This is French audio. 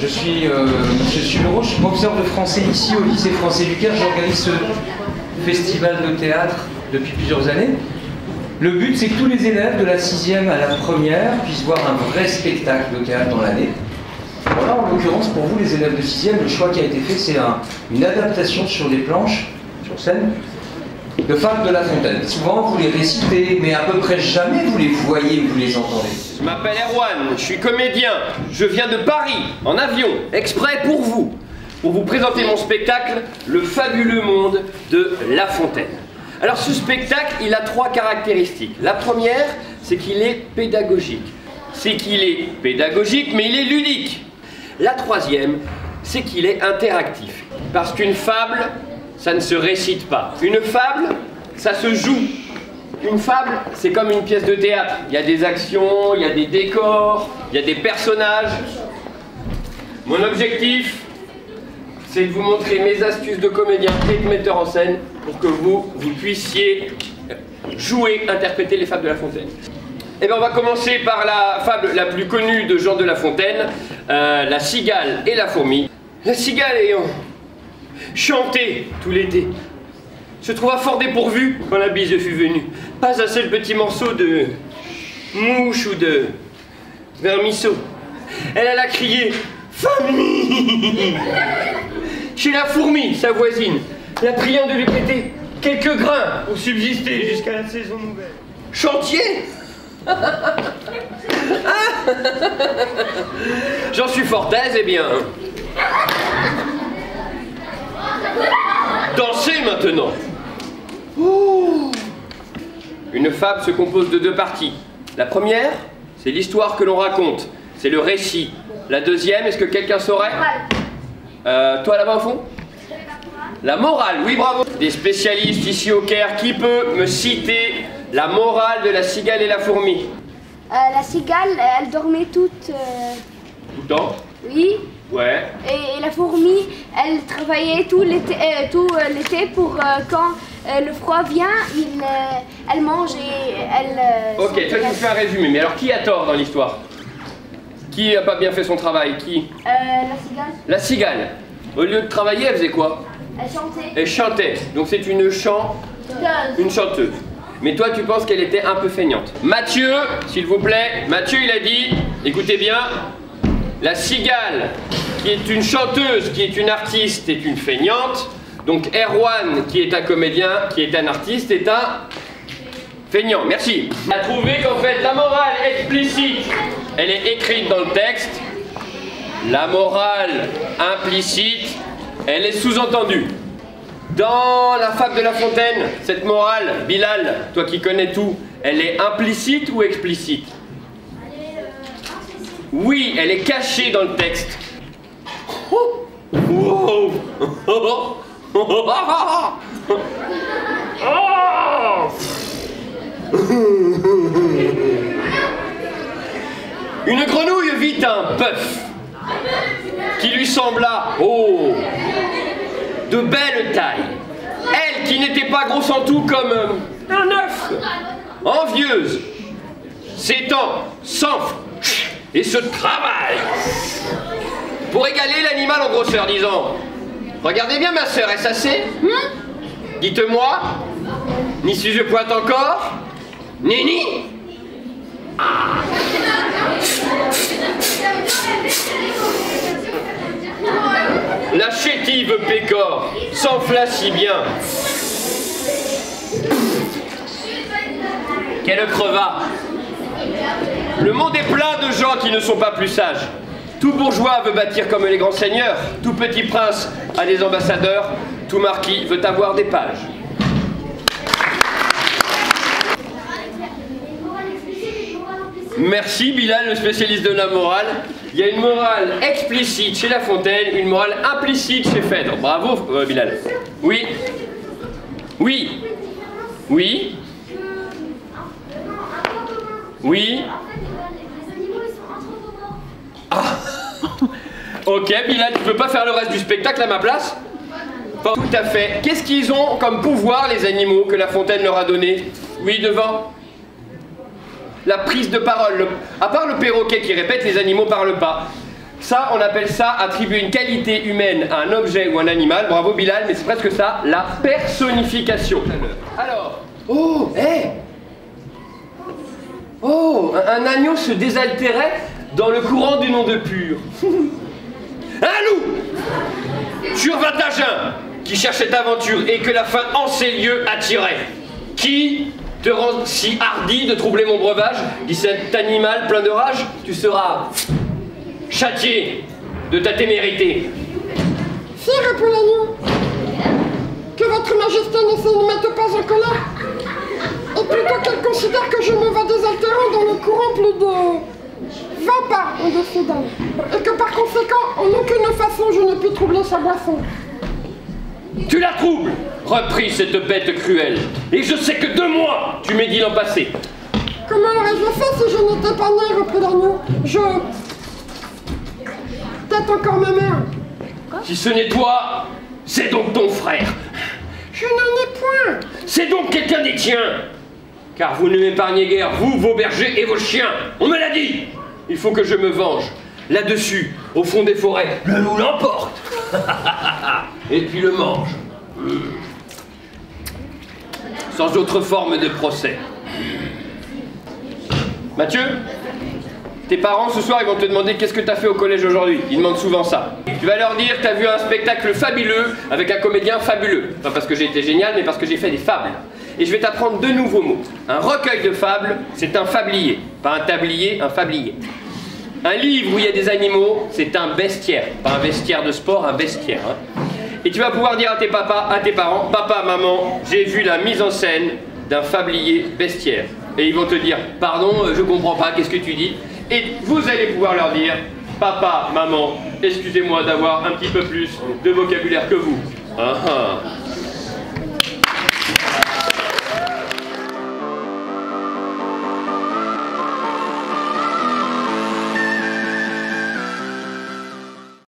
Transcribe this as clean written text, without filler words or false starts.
Je suis Monsieur Sulereau, je suis professeur de français ici au lycée français du Caire. J'organise ce festival de théâtre depuis plusieurs années. Le but, c'est que tous les élèves de la 6e à la première puissent voir un vrai spectacle de théâtre dans l'année. Voilà, en l'occurrence, pour vous, les élèves de 6e, le choix qui a été fait, c'est une adaptation sur des planches, sur scène, de Fables de La Fontaine. Souvent, vous les récitez, mais à peu près jamais vous les voyez ou vous les entendez. Je m'appelle Erwan, je suis comédien. Je viens de Paris, en avion, exprès pour vous présenter mon spectacle, Le fabuleux monde de La Fontaine. Alors ce spectacle, il a 3 caractéristiques. La première, c'est qu'il est pédagogique. C'est qu'il est pédagogique, mais il est ludique. La troisième, c'est qu'il est interactif. Parce qu'une fable, ça ne se récite pas. Une fable, ça se joue. Une fable, c'est comme une pièce de théâtre. Il y a des actions, il y a des décors, il y a des personnages. Mon objectif, c'est de vous montrer mes astuces de comédien et de metteur en scène pour que vous puissiez jouer, interpréter les fables de La Fontaine. Eh bien, on va commencer par la fable la plus connue de Jean de La Fontaine, la cigale et la fourmi. La cigale ayant chanté tout l'été se trouva fort dépourvue quand la bise fut venue. Pas un seul petit morceau de mouche ou de vermisseau. Elle alla crier « Famille !» chez la fourmi, sa voisine, la priant de lui prêter quelques grains pour subsister jusqu'à la saison nouvelle. Chantier. J'en suis fort aise, eh bien. Dansez maintenant. Ouh. Une fable se compose de 2 parties. La première, c'est l'histoire que l'on raconte. C'est le récit. La deuxième, est-ce que quelqu'un saurait? Toi là-bas au fond? La morale, oui bravo. Des spécialistes ici au Caire, qui peut me citer la morale de la cigale et la fourmi? La cigale, elle dormait toute... Tout le temps? Oui. Ouais. Et la fourmi, elle travaillait tout l'été pour quand le froid vient, elle mange et elle... Ok, toi tu me fais un résumé, mais alors qui a tort dans l'histoire? Qui n'a pas bien fait son travail? Qui? La cigale. La cigale. Au lieu de travailler, elle faisait quoi? Elle chantait. Elle chantait. Donc c'est une chanteuse. Mais toi, tu penses qu'elle était un peu feignante. Mathieu, s'il vous plaît. Mathieu, il a dit, écoutez bien, la cigale, qui est une chanteuse, qui est une artiste, est une feignante. Donc Erwan, qui est un comédien, qui est un artiste, est un feignant. Merci. On a trouvé qu'en fait, la morale explicite, elle est écrite dans le texte. La morale implicite, elle est sous-entendue. Dans la fable de La Fontaine, cette morale, Bilal, toi qui connais tout, elle est implicite ou explicite? Oui, elle est cachée dans le texte. Une grenouille vit un bœuf qui lui sembla, de belle taille. Elle, qui n'était pas grosse en tout comme un œuf, envieuse, s'étend, s'enfle et se travaille pour égaler l'animal en grosseur, disant « Regardez bien ma sœur, est-ce assez? Dites-moi, ni si je pointe encore, ni. Ah. La chétive pécore s'enfla si bien qu'elle creva. Le monde est plein de gens qui ne sont pas plus sages. Tout bourgeois veut bâtir comme les grands seigneurs, tout petit prince a des ambassadeurs, tout marquis veut avoir des pages. Merci Bilal, le spécialiste de la morale. Il y a une morale explicite chez La Fontaine, une morale implicite chez Phèdre. Bravo Bilal. Oui. Oui. Oui. Oui. Ah. Ok Bilal, tu peux pas faire le reste du spectacle à ma place? Tout à fait. Qu'est-ce qu'ils ont comme pouvoir les animaux que La Fontaine leur a donné? Oui, devant. La prise de parole. À part le perroquet qui répète, les animaux parlent pas. Ça, on appelle ça attribuer une qualité humaine à un objet ou un animal. Bravo Bilal, mais c'est presque ça, la personnification. Alors, oh, hé Oh, un agneau se désaltérait dans le courant du nom de Pur. Un loup survintagin qui cherche cette aventure et que la faim en ces lieux attirait. Qui te rend si hardi de troubler mon breuvage? Dit cet animal plein de rage, tu seras châtié de ta témérité. Sire, répond l'agneau, que votre majesté ne se mette pas en colère, et plutôt qu'elle considère que je me vais désaltérant dans le courant plus de 20 pas au-dessus d'elle, et que par conséquent, en aucune façon je ne puis troubler sa boisson. Tu la troubles, reprit cette bête cruelle, et je sais que de moi tu m'es dit l'an passé. Comment l'aurais-je fait si je n'étais pas né, reprit l'agneau? Peut-être encore ma mère. Si ce n'est toi, c'est donc ton frère. Je n'en ai point. C'est donc quelqu'un des tiens. Car vous ne m'épargnez guère, vous, vos bergers et vos chiens. On me l'a dit. Il faut que je me venge. Là-dessus, au fond des forêts, le loup l'emporte. Et puis le mange. Sans autre forme de procès. Mathieu, tes parents ce soir ils vont te demander qu'est-ce que tu as fait au collège aujourd'hui. Ils demandent souvent ça. Tu vas leur dire que tu as vu un spectacle fabuleux avec un comédien fabuleux. Pas parce que j'ai été génial, mais parce que j'ai fait des fables. Et je vais t'apprendre deux nouveaux mots. Un recueil de fables, c'est un fablier. Pas un tablier, un fablier. Un livre où il y a des animaux, c'est un bestiaire. Pas un vestiaire de sport, un bestiaire. Hein. Et tu vas pouvoir dire à tes papas, à tes parents, papa, maman, j'ai vu la mise en scène d'un fablier bestiaire. Et ils vont te dire, pardon, je comprends pas, qu'est-ce que tu dis? Et vous allez pouvoir leur dire, papa, maman, excusez-moi d'avoir un petit peu plus de vocabulaire que vous. Ah, ah.